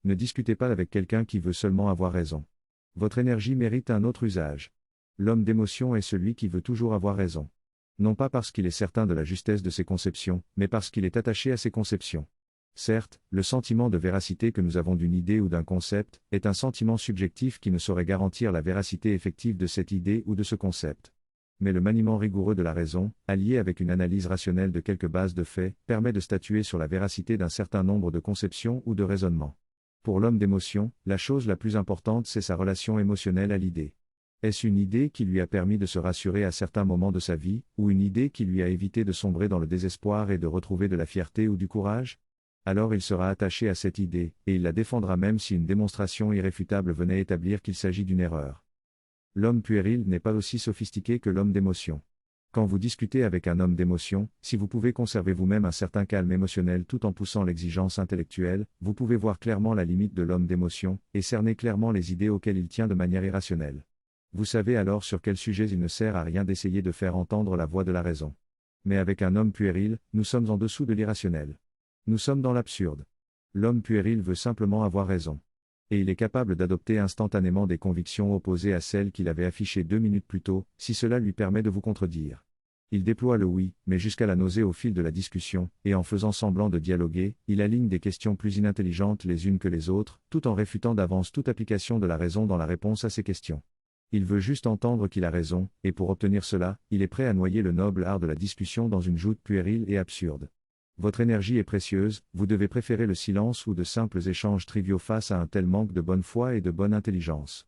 Ne discutez pas avec quelqu'un qui veut seulement avoir raison. Votre énergie mérite un autre usage. L'homme d'émotion est celui qui veut toujours avoir raison. Non pas parce qu'il est certain de la justesse de ses conceptions, mais parce qu'il est attaché à ses conceptions. Certes, le sentiment de véracité que nous avons d'une idée ou d'un concept, est un sentiment subjectif qui ne saurait garantir la véracité effective de cette idée ou de ce concept. Mais le maniement rigoureux de la raison, allié avec une analyse rationnelle de quelques bases de faits, permet de statuer sur la véracité d'un certain nombre de conceptions ou de raisonnements. Pour l'homme d'émotion, la chose la plus importante c'est sa relation émotionnelle à l'idée. Est-ce une idée qui lui a permis de se rassurer à certains moments de sa vie, ou une idée qui lui a évité de sombrer dans le désespoir et de retrouver de la fierté ou du courage ? Alors il sera attaché à cette idée, et il la défendra même si une démonstration irréfutable venait établir qu'il s'agit d'une erreur. L'homme puéril n'est pas aussi sophistiqué que l'homme d'émotion. Quand vous discutez avec un homme d'émotion, si vous pouvez conserver vous-même un certain calme émotionnel tout en poussant l'exigence intellectuelle, vous pouvez voir clairement la limite de l'homme d'émotion, et cerner clairement les idées auxquelles il tient de manière irrationnelle. Vous savez alors sur quel sujet il ne sert à rien d'essayer de faire entendre la voix de la raison. Mais avec un homme puéril, nous sommes en dessous de l'irrationnel. Nous sommes dans l'absurde. L'homme puéril veut simplement avoir raison. Et il est capable d'adopter instantanément des convictions opposées à celles qu'il avait affichées 2 minutes plus tôt, si cela lui permet de vous contredire. Il déploie le oui, mais jusqu'à la nausée au fil de la discussion, et en faisant semblant de dialoguer, il aligne des questions plus inintelligentes les unes que les autres, tout en réfutant d'avance toute application de la raison dans la réponse à ces questions. Il veut juste entendre qu'il a raison, et pour obtenir cela, il est prêt à noyer le noble art de la discussion dans une joute puérile et absurde. Votre énergie est précieuse, vous devez préférer le silence ou de simples échanges triviaux face à un tel manque de bonne foi et de bonne intelligence.